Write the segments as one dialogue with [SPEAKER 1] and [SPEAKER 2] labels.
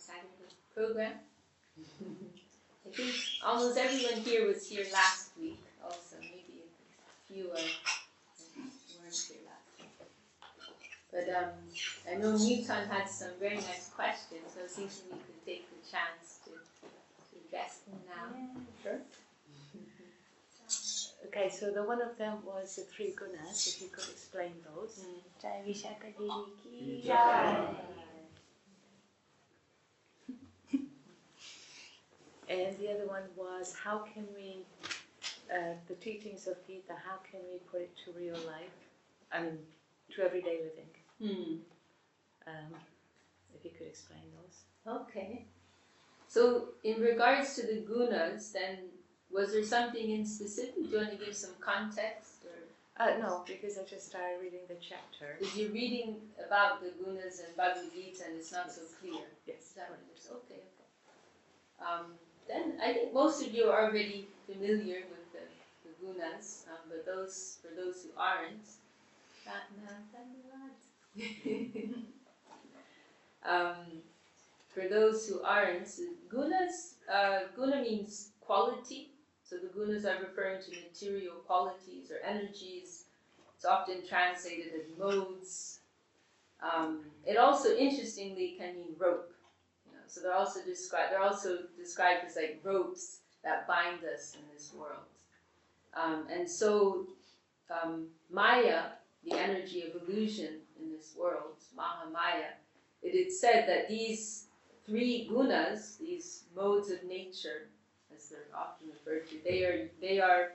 [SPEAKER 1] Saturday program. I think almost everyone here was here last week also. Maybe a few weren't here last week. But I know Newton had some very nice questions, so I was thinking we could take the chance to address them now.
[SPEAKER 2] Yeah, sure. Okay, so one of them was the 3 Gunas, if you could explain those.
[SPEAKER 3] Jai Vishaka Devi ki
[SPEAKER 2] Jai.
[SPEAKER 3] jai.
[SPEAKER 2] And the other one was, how can we, the teachings of Gita, how can we put it to real life? I mean, to everyday living. If you could explain those.
[SPEAKER 1] Okay. So, in regards to the gunas, then, was there something in specific? Do you want to give some context? Or?
[SPEAKER 2] No, because I just started reading the chapter.
[SPEAKER 1] Because you're reading about the gunas in Bhagavad Gita and it's not so clear.
[SPEAKER 2] Yes.
[SPEAKER 1] Is that what it is? Okay. Then I think most of you are already familiar with the gunas, but for those who aren't, for those who aren't, gunas, guna means quality. So the gunas are referring to material qualities or energies. It's often translated as modes. It also, interestingly, can mean rope. So they're also described as like ropes that bind us in this world. And so Maya, the energy of illusion in this world, Mahamaya, it is said that these 3 gunas, these modes of nature, as they're often referred to, they are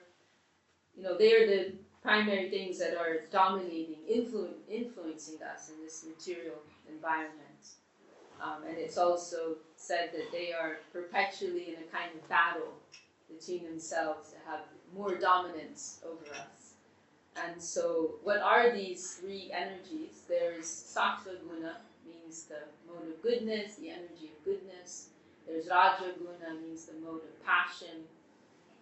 [SPEAKER 1] the primary things that are dominating, influencing us in this material environment. And it's also said that they are perpetually in a kind of battle between themselves to have more dominance over us. And so, what are these 3 energies? There's Sattva Guna, means the mode of goodness, the energy of goodness. There's Raja Guna, means the mode of passion.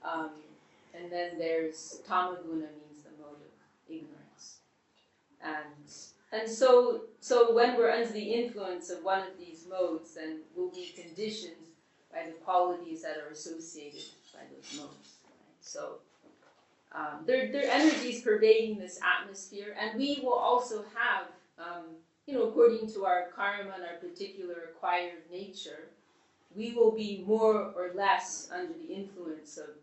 [SPEAKER 1] And then there's Tama Guna, means the mode of ignorance. And so when we're under the influence of one of these modes, then we'll be conditioned by the qualities that are associated by those modes. Right? So there are energies pervading this atmosphere, and we will also have, according to our karma and our particular acquired nature, we will be more or less under the influence of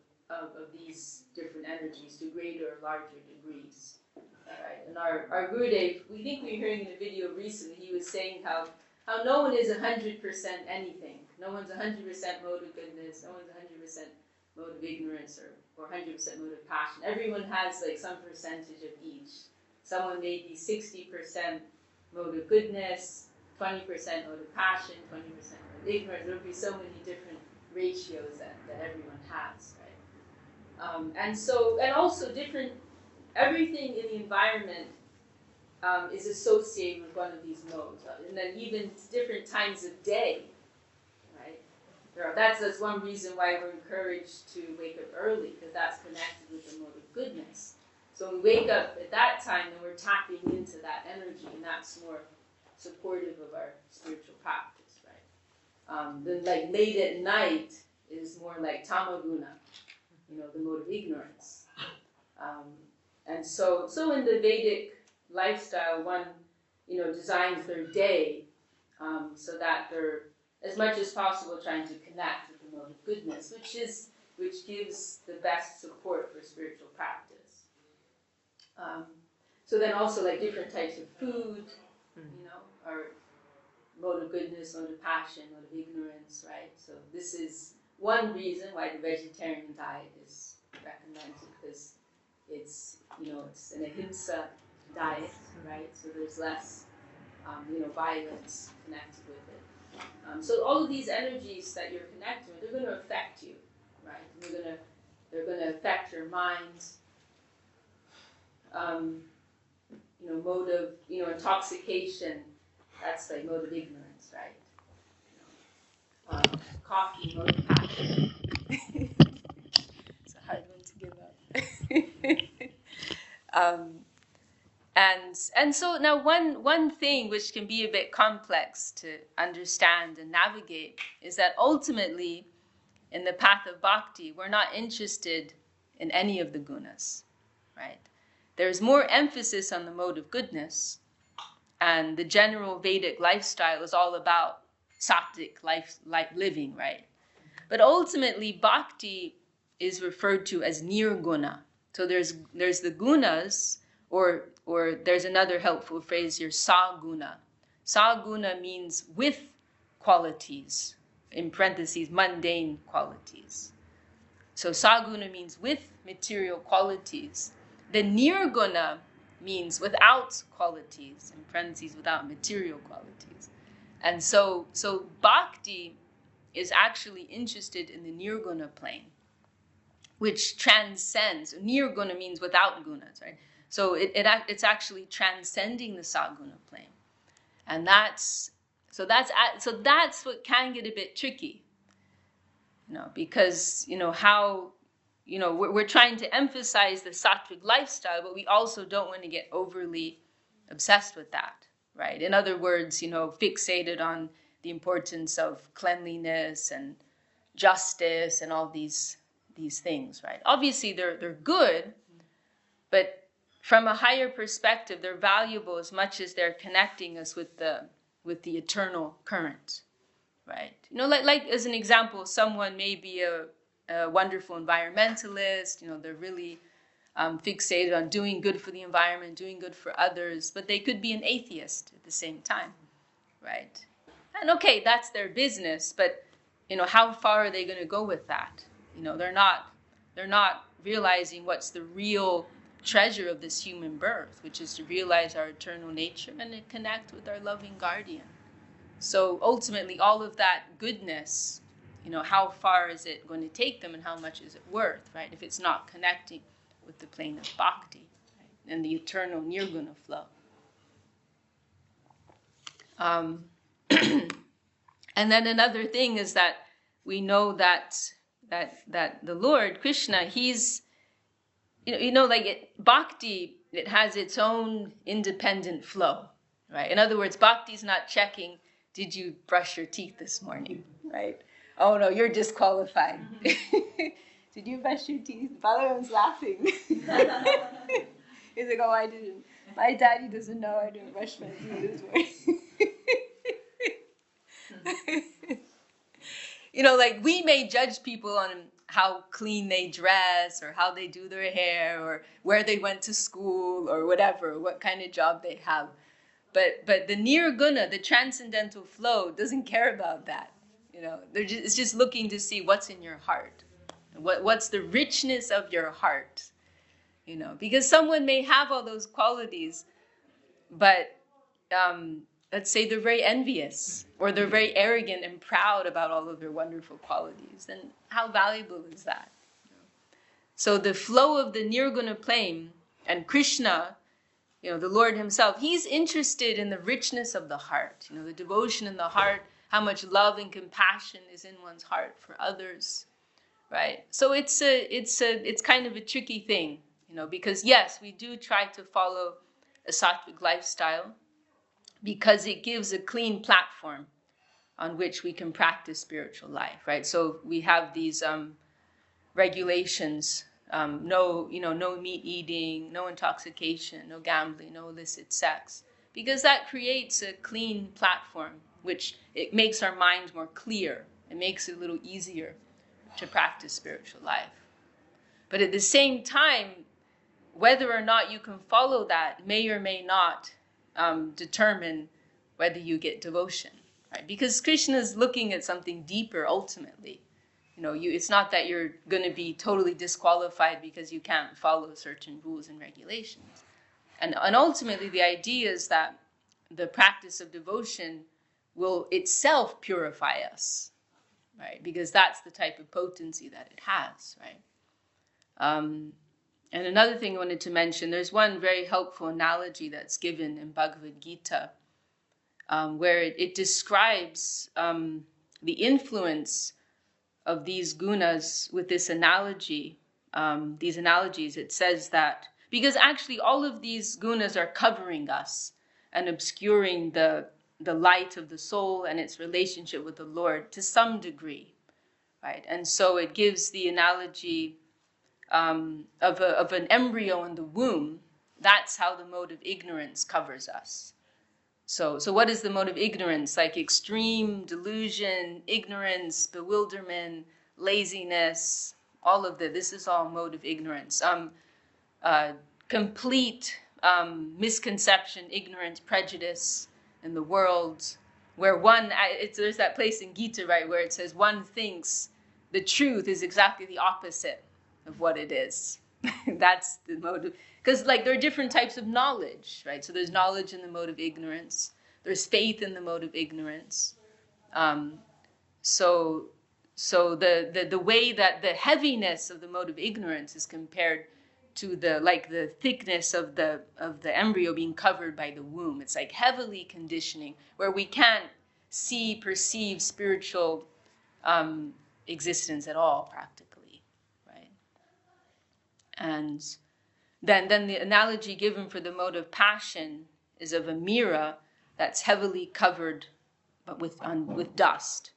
[SPEAKER 1] these different energies to greater or larger degrees. Right. And our Gurudev, we think we were hearing in a video recently, he was saying how no one is 100% anything. No one's 100% mode of goodness, no one's 100% mode of ignorance or 100% mode of passion. Everyone has like some percentage of each. Someone may be 60% mode of goodness, 20% mode of passion, 20% mode of ignorance. There will be so many different ratios that everyone has, right? And also everything in the environment is associated with one of these modes, and then even different times of day, right? That's one reason why we're encouraged to wake up early, because that's connected with the mode of goodness. So when we wake up at that time, then we're tapping into that energy, and that's more supportive of our spiritual practice, right? Then like late at night is more like tamaguna, the mode of ignorance. And so in the Vedic lifestyle, one, designs their day so that they're, as much as possible, trying to connect with the mode of goodness, which gives the best support for spiritual practice. So then also like different types of food, are mode of goodness, mode of passion, mode of ignorance, right? So this is one reason why the vegetarian diet is recommended, because it's an ahimsa diet, right? So there's less, violence connected with it. So all of these energies that you're connected with, they're going to affect you, right? They're going to affect your mind. Mode of, intoxication, that's like mode of ignorance, right? Coffee, mode of passion. It's a hard one to give up. And so now one thing which can be a bit complex to understand and navigate is that ultimately in the path of bhakti, we're not interested in any of the gunas, right? There's more emphasis on the mode of goodness, and the general Vedic lifestyle is all about sattvic life living, right? But ultimately, bhakti is referred to as nirguna. So there's the gunas, or there's another helpful phrase here, saguna. Saguna means with qualities, in parentheses, mundane qualities. So saguna means with material qualities. The nirguna means without qualities, in parentheses, without material qualities. And so bhakti is actually interested in the nirguna plane, which transcends. Nirguna means without gunas, right? So it's actually transcending the saguna plane, and that's what can get a bit tricky, because how we're trying to emphasize the sattvic lifestyle, but we also don't want to get overly obsessed with that, right? In other words, fixated on the importance of cleanliness and justice and all these things, right? Obviously, they're good, but from a higher perspective, they're valuable as much as they're connecting us with the eternal current, right? Like as an example, someone may be a wonderful environmentalist. They're really fixated on doing good for the environment, doing good for others, but they could be an atheist at the same time, right? And okay, that's their business, but how far are they going to go with that? They're not realizing what's the real treasure of this human birth, which is to realize our eternal nature and to connect with our loving guardian. So ultimately, all of that goodness, how far is it going to take them, and how much is it worth, right? If it's not connecting with the plane of bhakti, right? And the eternal nirguna flow. And then another thing is that we know that the Lord Krishna, he's bhakti, it has its own independent flow, right? In other words, bhakti's not checking, did you brush your teeth this morning, right? Oh no, you're disqualified. Did you brush your teeth? Balaram's laughing. He's like, oh, I didn't. My daddy doesn't know I didn't brush my teeth this morning. We may judge people on how clean they dress, or how they do their hair, or where they went to school, or whatever, what kind of job they have. But the nirguna, the transcendental flow, doesn't care about that. It's just looking to see what's in your heart. What's the richness of your heart? Because someone may have all those qualities, but let's say they're very envious, or they're very arrogant and proud about all of their wonderful qualities, then how valuable is that? So the flow of the nirguna plane, and Krishna, the Lord himself, he's interested in the richness of the heart, the devotion in the heart, how much love and compassion is in one's heart for others, right? So it's kind of a tricky thing, because yes, we do try to follow a sattvic lifestyle, because it gives a clean platform on which we can practice spiritual life, right? So we have these regulations, no meat eating, no intoxication, no gambling, no illicit sex, because that creates a clean platform, which it makes our mind more clear. It makes it a little easier to practice spiritual life. But at the same time, whether or not you can follow that may or may not determine whether you get devotion, right? Because Krishna is looking at something deeper ultimately. It's not that you're going to be totally disqualified because you can't follow certain rules and regulations. And ultimately, the idea is that the practice of devotion will itself purify us, right? Because that's the type of potency that it has, right? And another thing I wanted to mention, there's one very helpful analogy that's given in Bhagavad Gita, where it describes the influence of these gunas with this analogy. These analogies, it says that, Because actually all of these gunas are covering us and obscuring the light of the soul and its relationship with the Lord to some degree, right? And so it gives the analogy of an embryo in the womb. That's how the mode of ignorance covers us. So what is the mode of ignorance? Like extreme delusion, ignorance, bewilderment, laziness, all of this is all mode of ignorance. Complete misconception, ignorance, prejudice in the world, where there's that place in Gita, right, where it says one thinks the truth is exactly the opposite of what it is. That's the mode of, because like there are different types of knowledge, right? So there's knowledge in the mode of ignorance. There's faith in the mode of ignorance. So the way that the heaviness of the mode of ignorance is compared to the thickness of the embryo being covered by the womb. It's like heavily conditioning, where we can't perceive spiritual existence at all, practically, right? And then the analogy given for the mode of passion is of a mirror that's heavily covered, but with dust,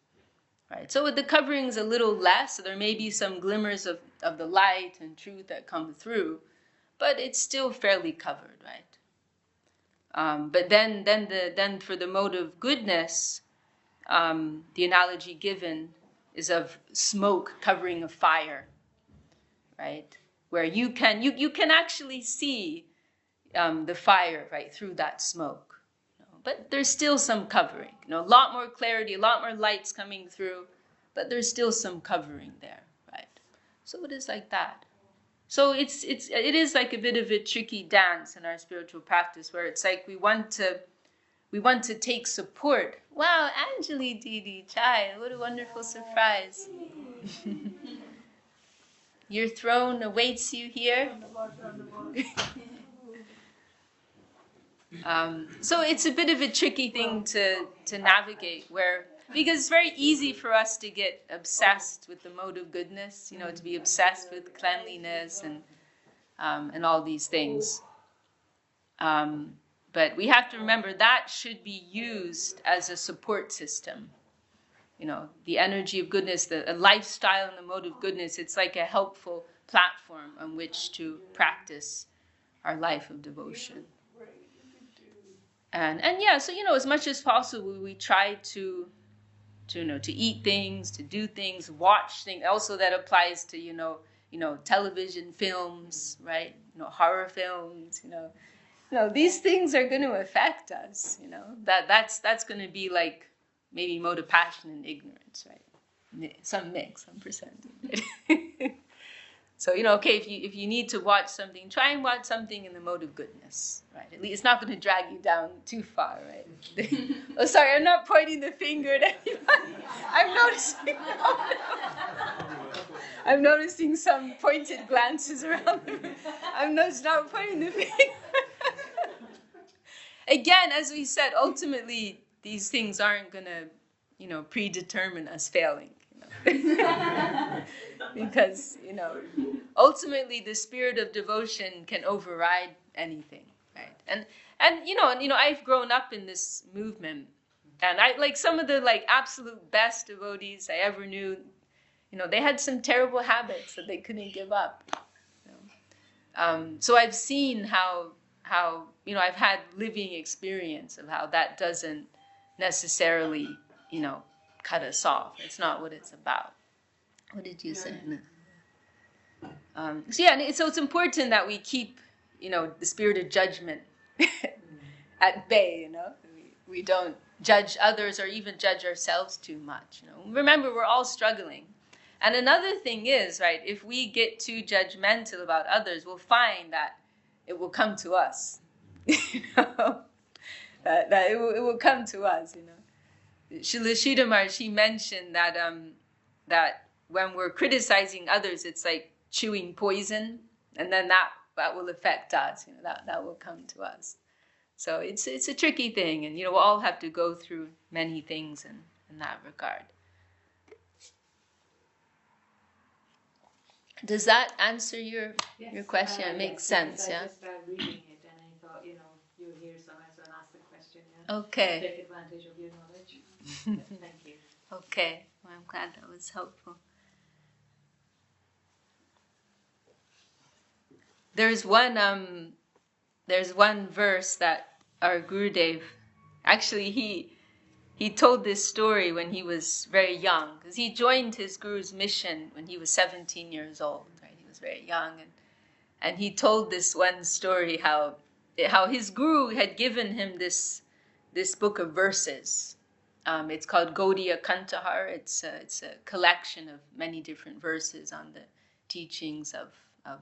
[SPEAKER 1] right? So the covering's a little less, so there may be some glimmers of the light and truth that come through, but it's still fairly covered, right? But then for the mode of goodness, the analogy given is of smoke covering a fire, right? Where you can actually see the fire right through that smoke, but there's still some covering. A lot more clarity, a lot more lights coming through, but there's still some covering there, right? So it is like that. So it is like a bit of a tricky dance in our spiritual practice, where it's like we want to take support. Wow, Anjali Didi Chai, what a wonderful surprise. Your throne awaits you here. So it's a bit of a tricky thing to navigate, because it's very easy for us to get obsessed with the mode of goodness, to be obsessed with cleanliness and all these things. But we have to remember that should be used as a support system. The energy of goodness, a lifestyle in the mode of goodness, it's like a helpful platform on which to practice our life of devotion. And yeah, so as much as possible, we try to eat things, to do things, watch things. Also, that applies to television films, right? Horror films. These things are going to affect us. That's going to be like maybe mode of passion and ignorance, right? Some mix, some percentage. So, okay, if you need to watch something, try and watch something in the mode of goodness, right? At least it's not going to drag you down too far, right? Oh, sorry, I'm not pointing the finger at anybody. I'm noticing some pointed glances around the room. I'm not pointing the finger. Again, as we said, ultimately, these things aren't going to, predetermine us failing. Because, ultimately the spirit of devotion can override anything, right? And I've grown up in this movement, and I like some of the absolute best devotees I ever knew. They had some terrible habits that they couldn't give up. So I've seen how I've had living experience of how that doesn't necessarily cut us off. It's not what it's about. What did you say? So it's important that we keep, the spirit of judgment at bay. We don't judge others or even judge ourselves too much. Remember, we're all struggling. And another thing is, right, if we get too judgmental about others, we'll find that it will come to us. That it will come to us. Srila Sridhar Maharaj, he mentioned that when we're criticizing others, it's like chewing poison, and then that will affect us. That will come to us. So it's a tricky thing, and we'll all have to go through many things in that regard. Does that answer your question? It makes
[SPEAKER 2] yes,
[SPEAKER 1] sense,
[SPEAKER 2] I
[SPEAKER 1] yeah?
[SPEAKER 2] just started reading it and I thought, you're here, so I might as well ask the question, yeah?
[SPEAKER 1] Okay.
[SPEAKER 2] Take advantage of your knowledge. Thank you.
[SPEAKER 1] Okay. Well, I'm glad that was helpful. There's one verse that our Gurudev, actually he told this story when he was very young, because he joined his guru's mission when he was 17 years old, right? He was very young, and he told this one story how his guru had given him this book of verses. It's called Gaudiya Kantahar. It's a collection of many different verses on the teachings of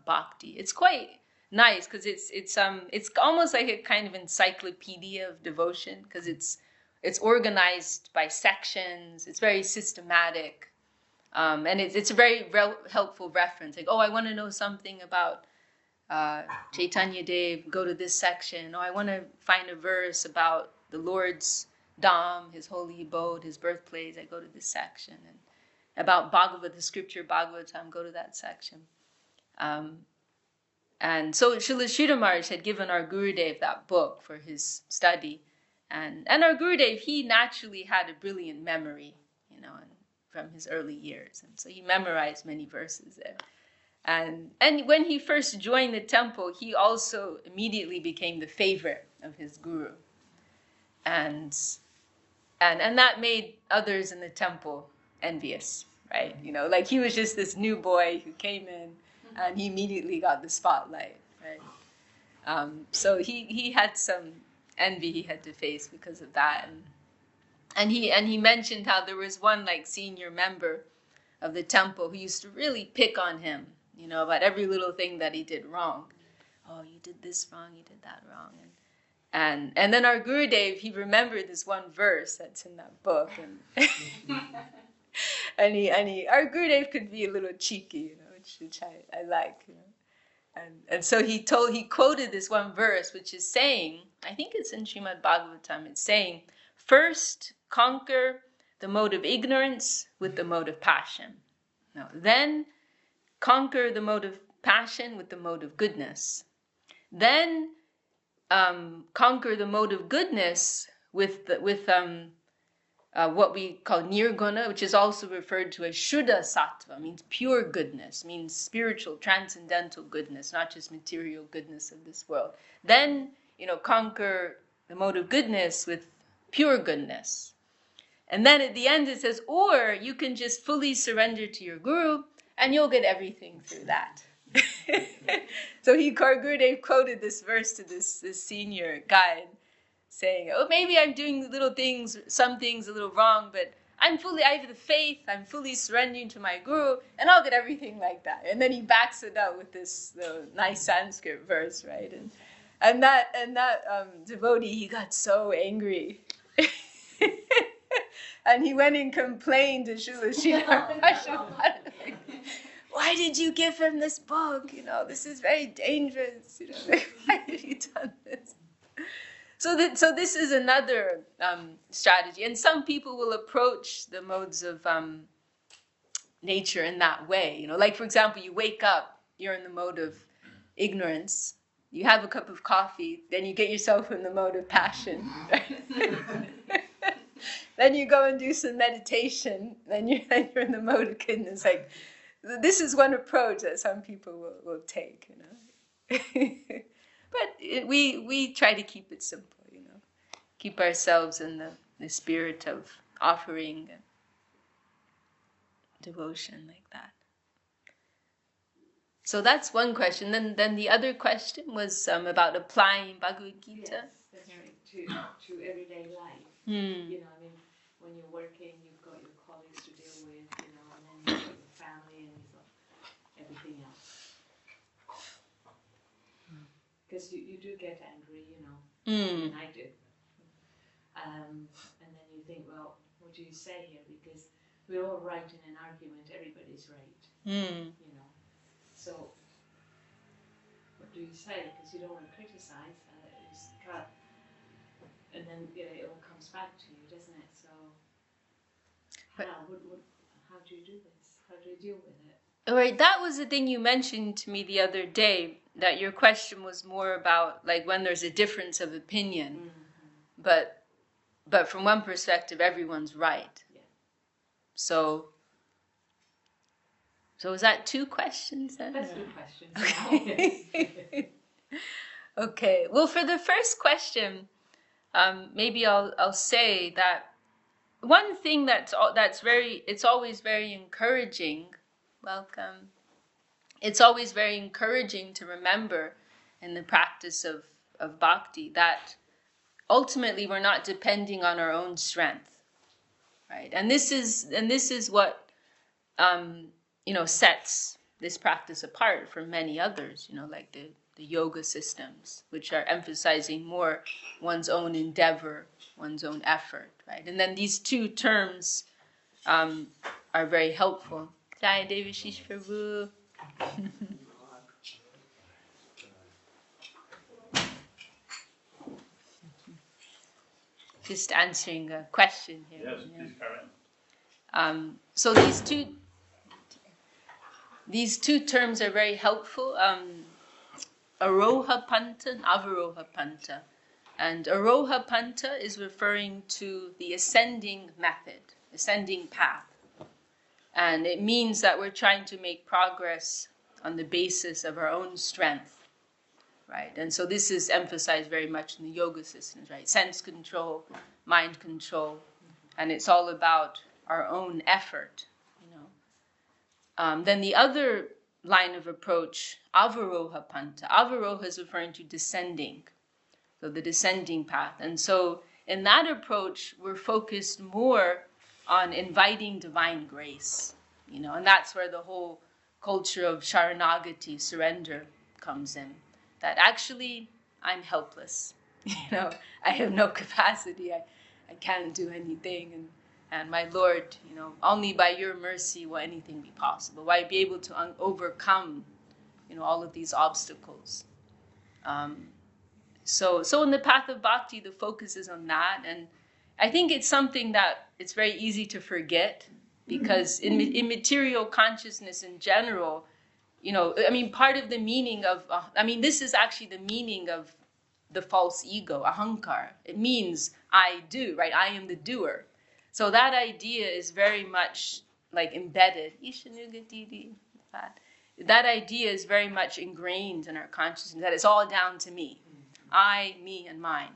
[SPEAKER 1] bhakti. It's quite nice because it's almost like a kind of encyclopedia of devotion, because it's organized by sections. It's very systematic, and it's a very helpful reference. Like, oh, I want to know something about Chaitanya Dev, go to this section. Oh, I want to find a verse about the Lord's Dham, his holy abode, his birthplace. I go to this section. And about Bhagavad, the scripture Bhagavatam, go to that section. And so Srila Sridhar Maharaj had given our Gurudev that book for his study. And our Gurudev, he naturally had a brilliant memory, from his early years. And so he memorized many verses there. And when he first joined the temple, he also immediately became the favorite of his guru. And that made others in the temple envious, right? Like he was just this new boy who came in and he immediately got the spotlight, right? So he had some envy he had to face because of that. And he mentioned how there was one like senior member of the temple who used to really pick on him, about every little thing that he did wrong. Oh, you did this wrong, you did that wrong. And then our Gurudev, he remembered this one verse that's in that book. And our Gurudev could be a little cheeky, which I like, And so he quoted this one verse, which is saying, I think it's in Srimad Bhagavatam, it's saying, first conquer the mode of ignorance with the mode of passion. Now, then conquer the mode of passion with the mode of goodness. Then conquer the mode of goodness with what we call nirguna, which is also referred to as shuddha sattva, means pure goodness, means spiritual, transcendental goodness, not just material goodness of this world. Then, conquer the mode of goodness with pure goodness. And then at the end it says, or you can just fully surrender to your guru and you'll get everything through that. So Gurudev quoted this verse to this senior guy, saying, oh, maybe I'm doing some things a little wrong, but I have the faith, I'm fully surrendering to my guru, and I'll get everything like that. And then he backs it up with this nice Sanskrit verse, right? And that devotee, he got so angry. And he went and complained to Srila Sridhar Maharaj. Why did you give him this book? This is very dangerous. Why have you done this? So this is another strategy. And some people will approach the modes of nature in that way. Like, for example, you wake up, you're in the mode of ignorance. You have a cup of coffee, then you get yourself in the mode of passion. Right? Then you go and do some meditation, then you're in the mode of goodness. Like, this is one approach that some people will take, But we try to keep it simple, Keep ourselves in the spirit of offering devotion like that. So that's one question. Then the other question was about applying Bhagavad Gita.
[SPEAKER 2] Yes, that's right, to everyday life. When you're working, you've got your colleagues to deal with, and then you've got your family and you've got everything else. Because you do get angry, and I do. And then you think, well, what do you say here? Because we're all right in an argument, everybody's right. So what do you say? Because you don't want to criticize. And then it all comes back to you, doesn't it? So how do you do this? How do you deal with it?
[SPEAKER 1] All right, that was the thing you mentioned to me the other day, that your question was more about like when there's a difference of opinion. But from one perspective, everyone's right.
[SPEAKER 2] Yeah.
[SPEAKER 1] So is that two questions then?
[SPEAKER 2] That's two questions. Okay.
[SPEAKER 1] Okay. Well, for the first question, maybe I'll say that one thing it's always very encouraging. Welcome. It's always very encouraging to remember in the practice of bhakti that ultimately we're not depending on our own strength, right? And this is what sets this practice apart from many others, like the yoga systems, which are emphasizing more one's own endeavor, one's own effort, right? And then these two terms are very helpful. Jai Devashish Prabhu. Just answering a question here.
[SPEAKER 4] Yes, please carry on.
[SPEAKER 1] So these two terms are very helpful. Aroha Panta and Avaroha Panta. And Aroha Panta is referring to the ascending method, ascending path. And it means that we're trying to make progress on the basis of our own strength, right? And so this is emphasized very much in the yoga systems, right? Sense control, mind control, and it's all about our own effort, Then the other line of approach, Avaroha Panta. Avaroha is referring to descending, so the descending path. And so in that approach, we're focused more on inviting divine grace, and that's where the whole culture of Sharanagati, surrender, comes in. That actually, I'm helpless. I have no capacity. I can't do anything. And my Lord, only by your mercy will anything be possible. Will I be able to overcome, all of these obstacles? So in the path of bhakti, the focus is on that. And I think it's something that it's very easy to forget, because in material consciousness in general, part of the meaning of, this is actually the meaning of the false ego, ahankar. It means I do, right? I am the doer. So that idea is very much like embedded. That idea is very much ingrained in our consciousness, that it's all down to me. I, me, and mine.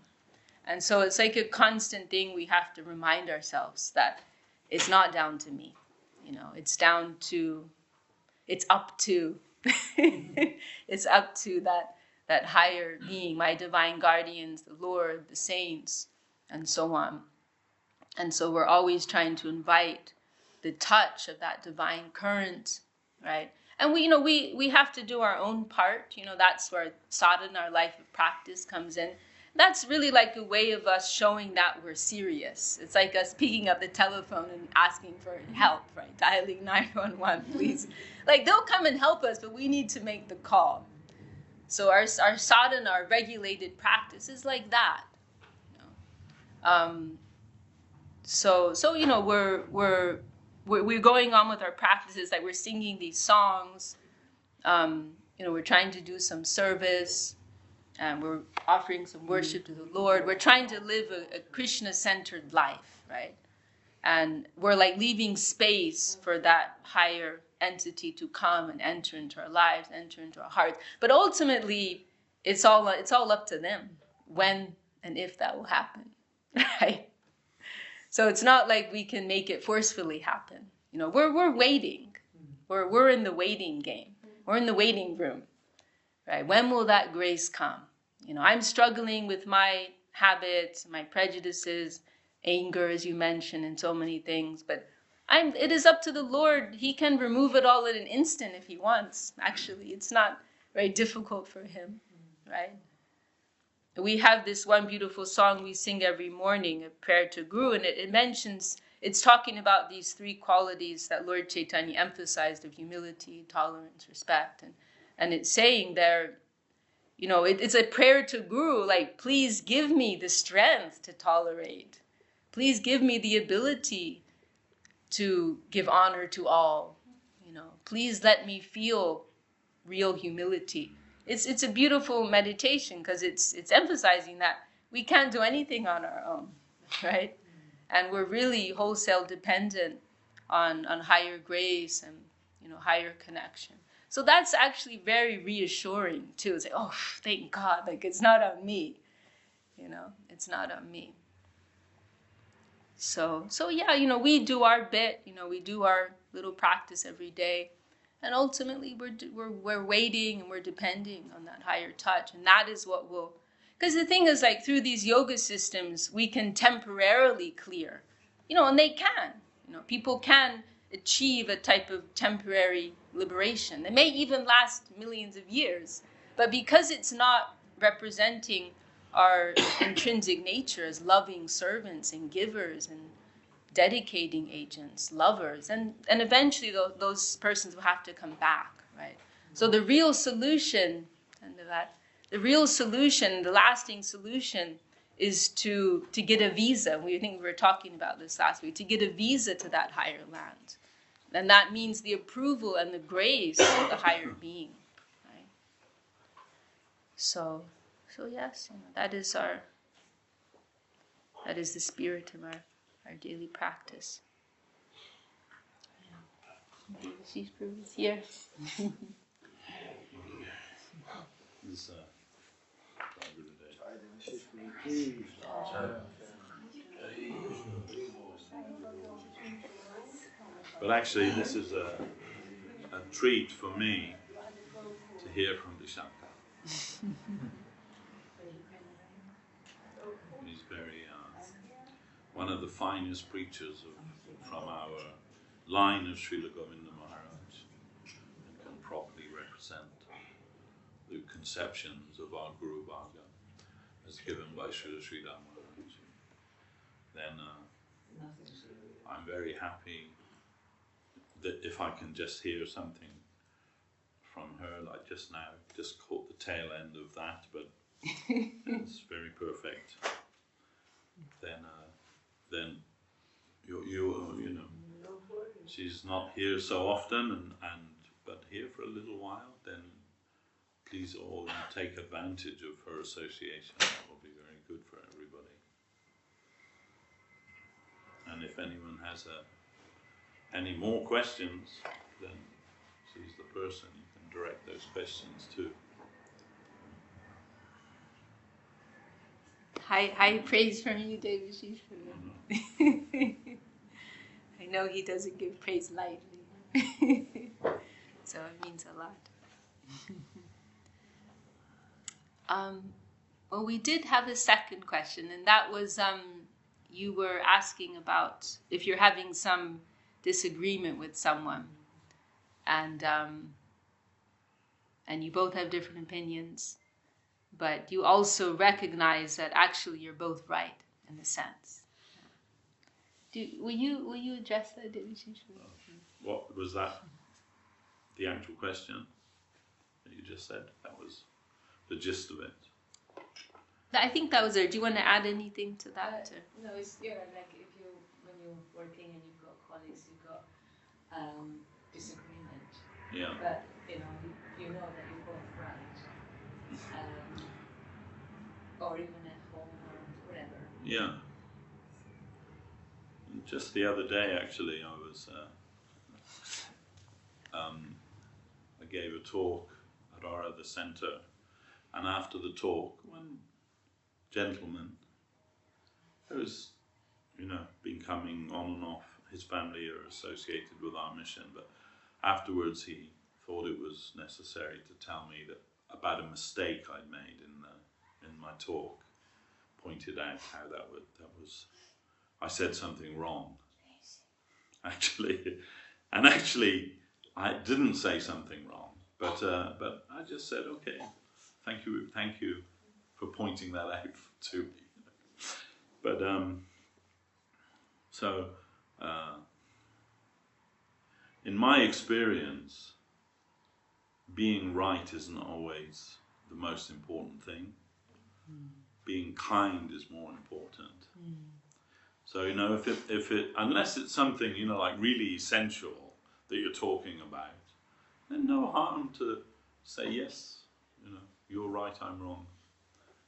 [SPEAKER 1] And so it's like a constant thing we have to remind ourselves that it's not down to me. It's up to, it's up to that higher being, my divine guardians, the Lord, the saints, and so on. And so we're always trying to invite the touch of that divine current, right? And we have to do our own part. That's where sadhana, our life of practice, comes in. That's really like a way of us showing that we're serious. It's like us picking up the telephone and asking for help, right? Dialing 911, please. Like, they'll come and help us, but we need to make the call. So our sadhana, our regulated practice, is like that. So we're going on with our practices, like we're singing these songs. We're trying to do some service. And we're offering some worship to the Lord. We're trying to live a Krishna-centered life, right? And we're like leaving space for that higher entity to come and enter into our lives, enter into our hearts. But ultimately, it's all up to them when and if that will happen, right? So it's not like we can make it forcefully happen. We're waiting. We're in the waiting game. We're in the waiting room, right? When will that grace come? I'm struggling with my habits, my prejudices, anger, as you mentioned, and so many things. But it is up to the Lord. He can remove it all in an instant if he wants. Actually, it's not very difficult for him, right? We have this one beautiful song we sing every morning, a prayer to Guru, and it's talking about these three qualities that Lord Chaitanya emphasized of humility, tolerance, respect. And it's saying there, it's a prayer to Guru, like, please give me the strength to tolerate. Please give me the ability to give honor to all. please let me feel real humility. It's a beautiful meditation because it's emphasizing that we can't do anything on our own, right? And we're really wholesale dependent on higher grace and higher connection. So that's actually very reassuring too. It's like, oh, thank God, like it's not on me, it's not on me. So yeah, we do our bit, we do our little practice every day, and ultimately we're waiting and we're depending on that higher touch, and that is what will. Because the thing is, like through these yoga systems, we can temporarily clear, and they can, people can achieve a type of temporary liberation. It may even last millions of years, but because it's not representing our intrinsic nature as loving servants and givers and dedicating agents, lovers, and eventually those persons will have to come back, right? So the real solution, the lasting solution is to get a visa. We were talking about this last week, to get a visa to that higher land. And that means the approval and the grace of the higher being, right? So yes, that is the spirit of our daily practice. She's here.
[SPEAKER 5] But actually, this is a treat for me to hear from Dishanta. He's very one of the finest preachers from our line of Srila Govinda Maharaj, and can properly represent the conceptions of our Guru Bhargava as given by Srila Sridhar Maharaj. Then I'm very happy that if I can just hear something from her, like just now, just caught the tail end of that, but it's very perfect. Then you know, she's not here so often, but here for a little while. Then please all take advantage of her association. That will be very good for everybody. And if anyone has any more questions, then she's the person you can direct those questions to.
[SPEAKER 1] High praise from you, David. I know he doesn't give praise lightly, so it means a lot. Well, we did have a second question, and that was you were asking about if you're having some disagreement with someone, and you both have different opinions, but you also recognize that actually you're both right in a sense. Will you address that?
[SPEAKER 5] What was that? The actual question that you just said? That was the gist of it.
[SPEAKER 1] I think that was there. Do you want to add anything to that?
[SPEAKER 2] No, it's like when you're working and you've got colleagues, you've got disagreement.
[SPEAKER 5] Yeah.
[SPEAKER 2] But you know that you're both right. Or even at home or whatever.
[SPEAKER 5] Yeah. Just the other day, actually, I was I gave a talk at our other centre, and after the talk, one gentleman who's been coming on and off, his family are associated with our mission, but afterwards he thought it was necessary to tell me that about a mistake I'd made in my talk, pointed out how that was I said something wrong, actually, and actually I didn't say something wrong, but I just said, okay, thank you for pointing that out to me. But in my experience, being right isn't always the most important thing. Being kind is more important. So if it unless it's something like really essential, that you're talking about, then no harm to say, yes, you're right, I'm wrong.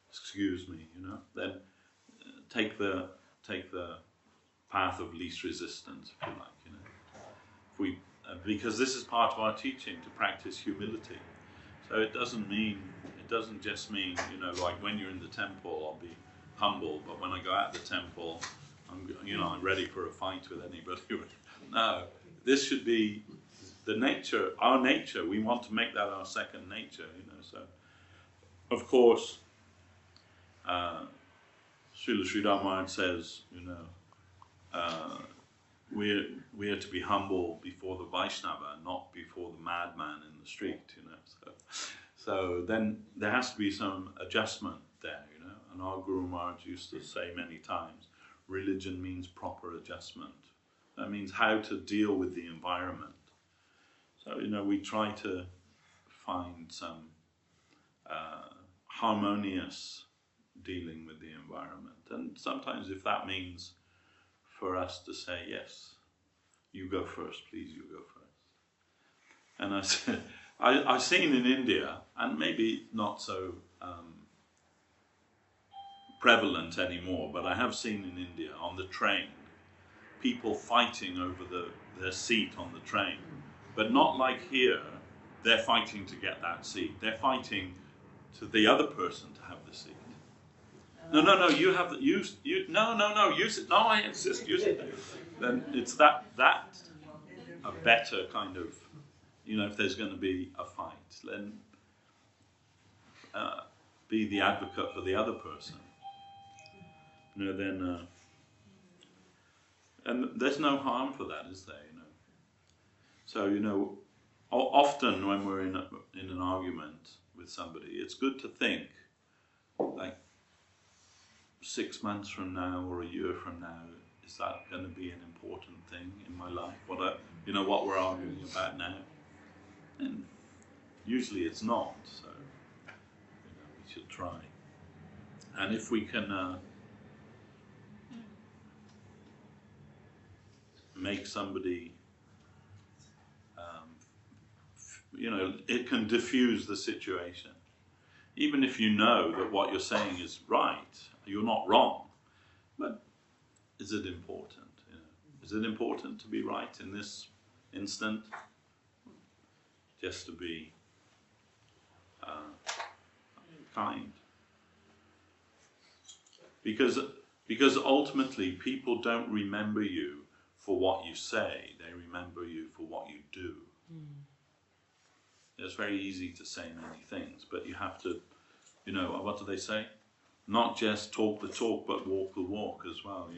[SPEAKER 5] Excuse me, Then take the path of least resistance, if you like, If we, because this is part of our teaching, to practice humility. So it doesn't just mean, like when you're in the temple, I'll be humble, but when I go out the temple, I'm ready for a fight with anybody. No, this should be our nature. We want to make that our second nature, So, of course, Srila Sridhar Maharaj says, we are to be humble before the Vaishnava, not before the madman in the street, So then there has to be some adjustment there, And our Guru Maharaj used to say many times, religion means proper adjustment. That means how to deal with the environment. So, we try to find some harmonious dealing with the environment. And sometimes if that means for us to say, yes, you go first, please, you go first. And I said, I've seen in India, and maybe not so prevalent anymore, but I have seen in India on the train, people fighting over their seat on the train. But not like here, they're fighting to get that seat. They're fighting to the other person to have the seat. No, you have the, you use it. No, I insist, use it. Then it's that a better kind of, if there's going to be a fight, then be the advocate for the other person. Then, and there's no harm for that, is there? So, often when we're in an argument with somebody, it's good to think, like, 6 months from now or a year from now, is that going to be an important thing in my life? What we're arguing about now? And usually it's not, so we should try. And if we can make somebody, it can diffuse the situation. Even if you know that what you're saying is right, you're not wrong, but is it important? Is it important to be right in this instant? Just to be kind. Because ultimately people don't remember you for what you say, they remember you for what you do. It's very easy to say many things, but you have to, what do they say? Not just talk the talk, but walk the walk as well,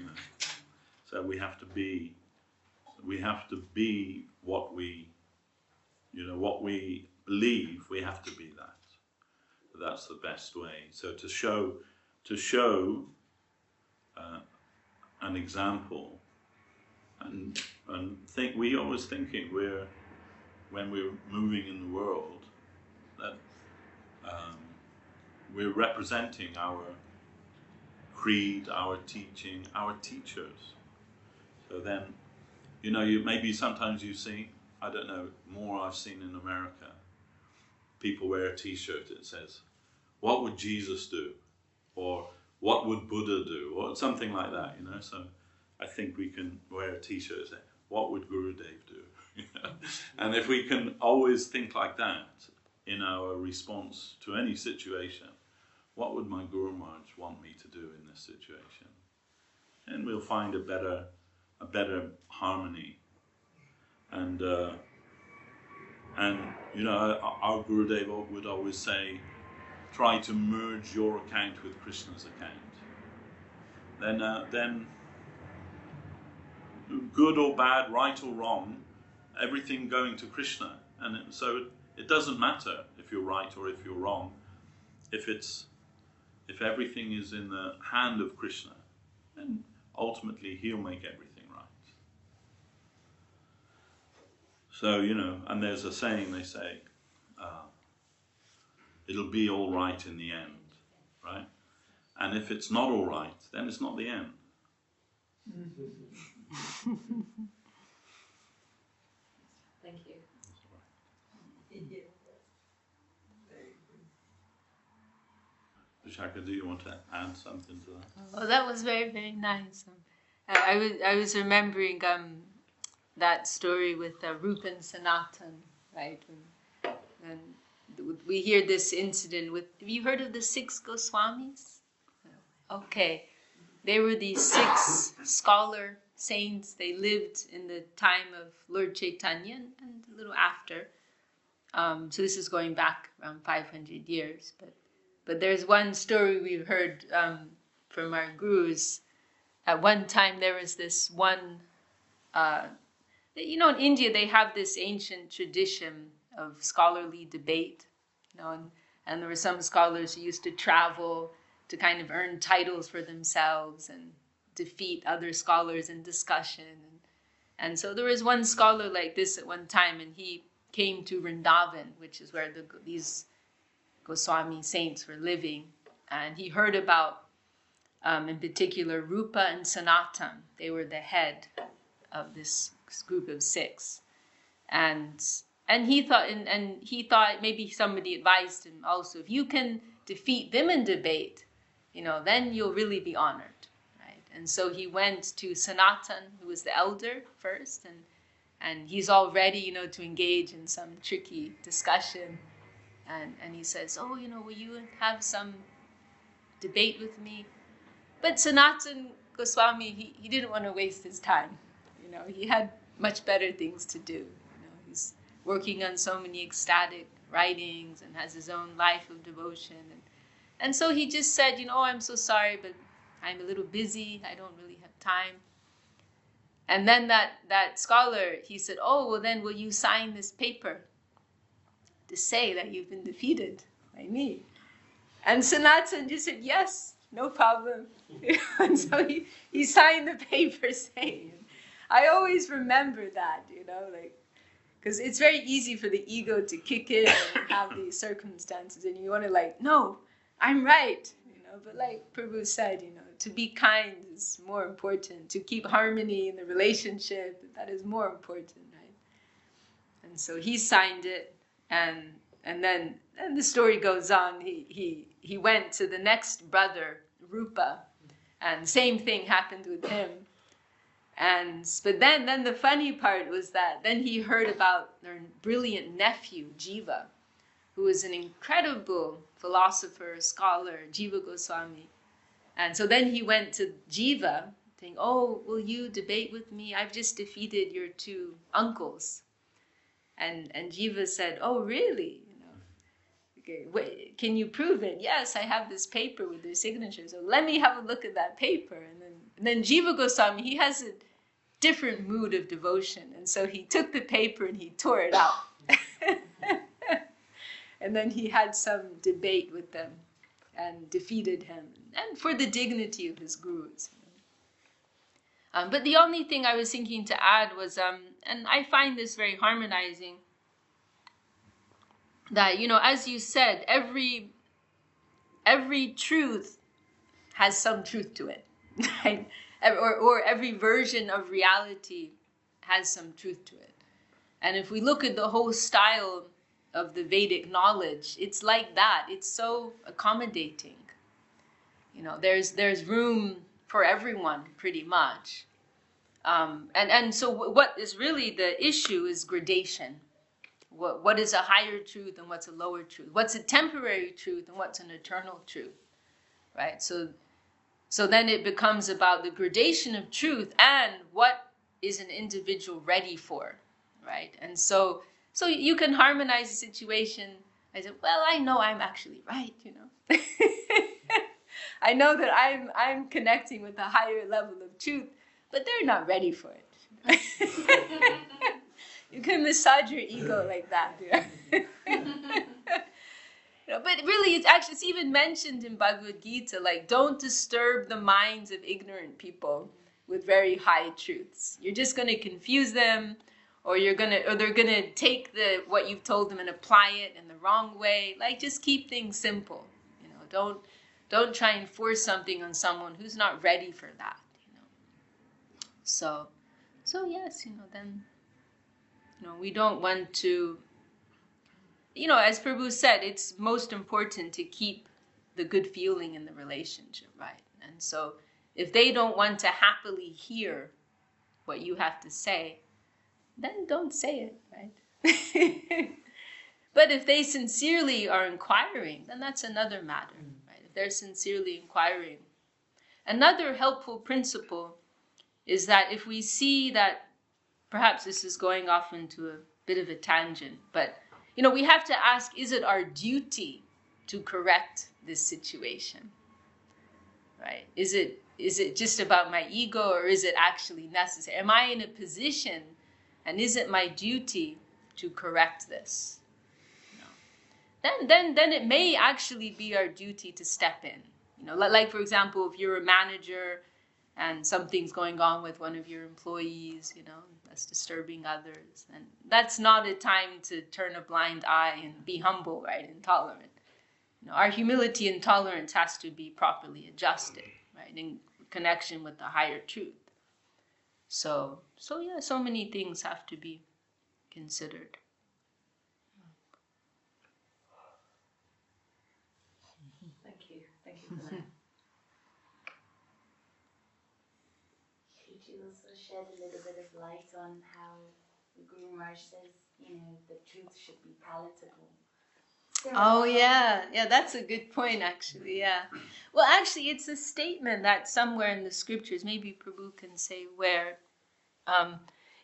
[SPEAKER 5] So we have to be what we, what we believe, we have to be that. That's the best way. So to show an example, and think, we always thinking when we're moving in the world, that we're representing our creed, our teaching, our teachers. So then, maybe sometimes you see, I don't know, more I've seen in America, people wear a t-shirt that says, what would Jesus do? Or what would Buddha do? Or something like that, So I think we can wear a t-shirt that says, what would Gurudev do? And if we can always think like that in our response to any situation, what would my Guru Maharaj want me to do in this situation? And we'll find a better harmony. And our Gurudev would always say, try to merge your account with Krishna's account. Then good or bad, right or wrong, everything going to Krishna. And so it doesn't matter if you're right or if you're wrong. If everything is in the hand of Krishna, then ultimately he'll make everything right. So, and there's a saying, they say, it'll be all right in the end, right? And if it's not all right, then it's not the end.
[SPEAKER 2] Thank you.
[SPEAKER 5] Vishaka, do you want to add something to that?
[SPEAKER 1] Oh, that was very, very nice. I was remembering that story with Rupa and Sanatan, right? And we hear this incident with. Have you heard of the 6 Goswamis? Okay, they were these 6 scholar saints. They lived in the time of Lord Chaitanya and a little after. So this is going back around 500 years, but there's one story we've heard from our gurus. At one time, there was this one. In India, they have this ancient tradition of scholarly debate. And there were some scholars who used to travel to kind of earn titles for themselves and defeat other scholars in discussion. And so there was one scholar like this at one time, and he came to Vrindavan, which is where these Goswami saints were living, and he heard about, in particular, Rupa and Sanatan. They were the head of this group of 6, and he thought maybe somebody advised him also, if you can defeat them in debate, then you'll really be honored, right? And so he went to Sanatan, who was the elder first, and he's all ready, to engage in some tricky discussion. And he says, will you have some debate with me? But Sanatan Goswami, he didn't want to waste his time. He had much better things to do. He's working on so many ecstatic writings and has his own life of devotion. And so he just said, I'm so sorry, but I'm a little busy. I don't really have time. And then that scholar, he said, then will you sign this paper to say that you've been defeated by me? And Sanatan just said, yes, no problem. And so he signed the paper saying, I always remember that, because it's very easy for the ego to kick in and have these circumstances, and you want to no, I'm right, but like Prabhu said, to be kind is more important. To keep harmony in the relationship, that is more important, right? And so he signed it, and then the story goes on. He went to the next brother, Rupa, and same thing happened with him. But then the funny part was that then he heard about their brilliant nephew, Jiva, who was an incredible philosopher, scholar, Jiva Goswami. And so then he went to Jiva, saying, will you debate with me? I've just defeated your 2 uncles. And Jiva said, really? Okay, wait, can you prove it? Yes, I have this paper with their signatures. So let me have a look at that paper. And then Jiva Goswami, he has a different mood of devotion. And so he took the paper and he tore it out. And then he had some debate with them and defeated him. And for the dignity of his gurus. But the only thing I was thinking to add was, and I find this very harmonizing, that, as you said, every truth has some truth to it, right? Or every version of reality has some truth to it. And if we look at the whole style of the Vedic knowledge, it's like that. It's so accommodating. There's room for everyone, pretty much. And so what is really the issue is gradation. What is a higher truth and what's a lower truth? What's a temporary truth and what's an eternal truth, right? So then it becomes about the gradation of truth and what is an individual ready for, right? And so you can harmonize the situation. I said, I know I'm actually right, I know that I'm connecting with a higher level of truth, but they're not ready for it. You can massage your ego like that. But really, it's even mentioned in Bhagavad Gita, don't disturb the minds of ignorant people with very high truths. You're just going to confuse them, or they're gonna take what you've told them and apply it in the wrong way. Just keep things simple. Don't try and force something on someone who's not ready for that. So yes, then We don't want to, as Prabhu said, it's most important to keep the good feeling in the relationship, right? And so if they don't want to happily hear what you have to say, then don't say it, right? But if they sincerely are inquiring, then that's another matter, right? If they're sincerely inquiring. Another helpful principle is that if we see that, perhaps this is going off into a bit of a tangent, but we have to ask, is it our duty to correct this situation? Right? Is it just about my ego, or is it actually necessary? Am I in a position, and is it my duty to correct this? Then it may actually be our duty to step in. Like for example, if you're a manager and something's going on with one of your employees, that's disturbing others, and that's not a time to turn a blind eye and be humble, right, and tolerant. Our humility and tolerance has to be properly adjusted, right, in connection with the higher truth. So many things have to be considered.
[SPEAKER 2] Thank you for that.
[SPEAKER 3] Could you also shed a little bit of light on how the Guru Maharaj says, the truth should be palatable?
[SPEAKER 1] Oh, yeah, that's a good point, actually, yeah. Well, actually, it's a statement that somewhere in the scriptures, maybe Prabhu can say where,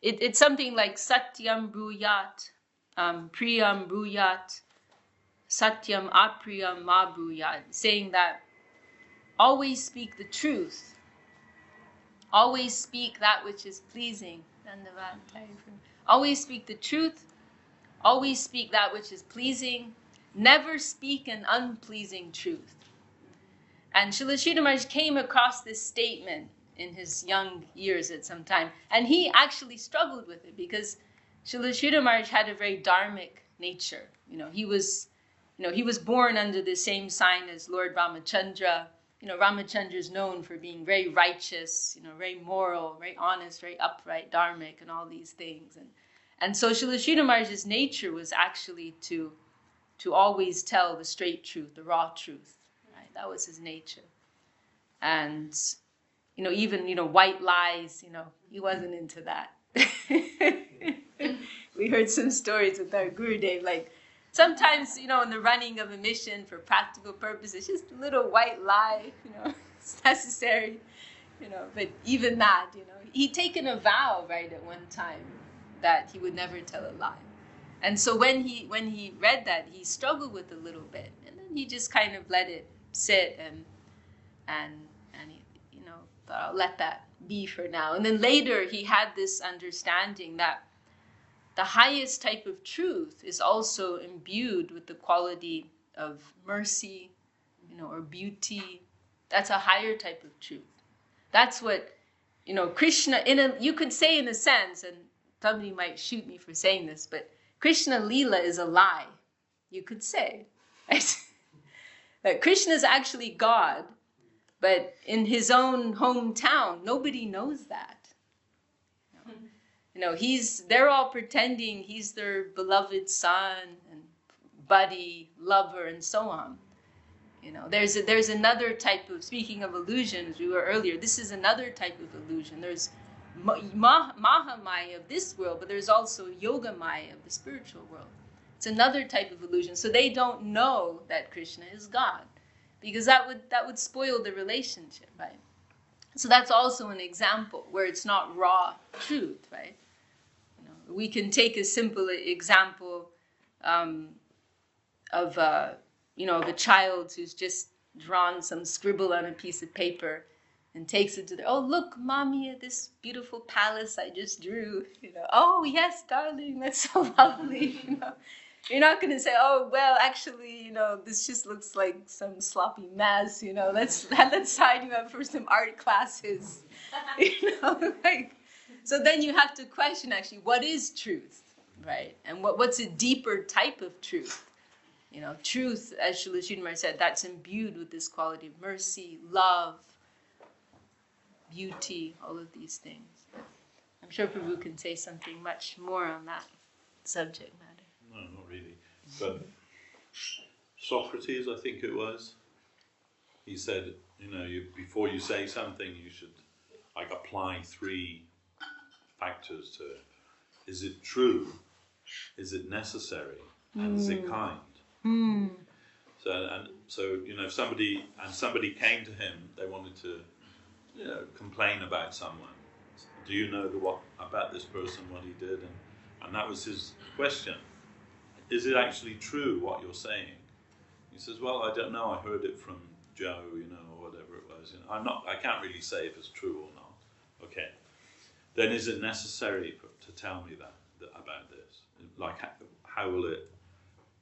[SPEAKER 1] it's something like Satyam Bruyat, Priyam Bruyat, Satyam Apriyam Ma Bruyat, saying that always speak the truth, always speak that which is pleasing. Always speak the truth, always speak that which is pleasing, never speak an unpleasing truth. And Srila Sridhar Maharaj came across this statement in his young years at some time, and he actually struggled with it because Srila Sridhar Maharaj had a very dharmic nature. He was born under the same sign as Lord Ramachandra. Ramachandra is known for being very righteous, very moral, very honest, very upright, dharmic, and all these things. And so Srila Sridhar Maharaj's nature was actually to always tell the straight truth, the raw truth. Right? That was his nature. And, even, white lies, he wasn't into that. We heard some stories with our Gurudev, like, sometimes, in the running of a mission for practical purposes, just a little white lie, it's necessary, but even that, he'd taken a vow, right, at one time that he would never tell a lie. And so when he read that, he struggled with it a little bit, and then he just kind of let it sit and he, thought, I'll let that be for now. And then later he had this understanding that the highest type of truth is also imbued with the quality of mercy, or beauty. That's a higher type of truth. That's what, Krishna, you could say in a sense, and somebody might shoot me for saying this, but Krishna Leela is a lie, you could say. Right? That Krishna is actually God, but in his own hometown, nobody knows that. They're all pretending he's their beloved son and buddy, lover, and so on. There's another type of, speaking of illusions, we were earlier, this is another type of illusion. There's Mahamaya of this world, but there's also Yoga Maya of the spiritual world. It's another type of illusion. So they don't know that Krishna is God, because that would spoil the relationship, right? So that's also an example where it's not raw truth, right? We can take a simple example of a child who's just drawn some scribble on a piece of paper and takes it to oh, look, mommy, at this beautiful palace I just drew. Oh, yes, darling, that's so lovely. You're not going to say, oh, well, actually, this just looks like some sloppy mess. Let's sign you up for some art classes. So then you have to question, actually, what is truth, right? And what's a deeper type of truth? Truth, as Srila Sridhar Maharaj said, that's imbued with this quality of mercy, love, beauty, all of these things. I'm sure Prabhu can say something much more on that.
[SPEAKER 6] subject matter.
[SPEAKER 5] No, not really. But Socrates, I think it was, he said, before you say something, you should apply 3 factors to it. Is it true? Is it necessary? And is it kind? So if somebody came to him, they wanted to complain about someone. Do you know about this person, what he did? And that was his question. Is it actually true what you're saying? He says, well, I don't know. I heard it from Joe, or whatever it was. I can't really say if it's true or not. Okay. Then is it necessary to tell me that about this? Like, how will it?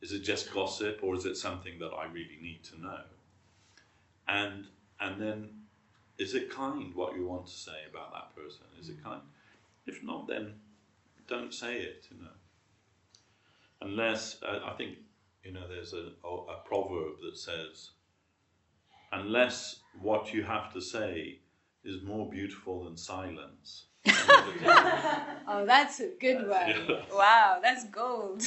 [SPEAKER 5] Is it just gossip, or is it something that I really need to know? And then, is it kind what you want to say about that person? Is it kind? If not, then don't say it. Unless I think there's a proverb that says, unless what you have to say is more beautiful than silence.
[SPEAKER 6] Oh, that's a good one.
[SPEAKER 5] Yeah.
[SPEAKER 6] Wow, that's gold.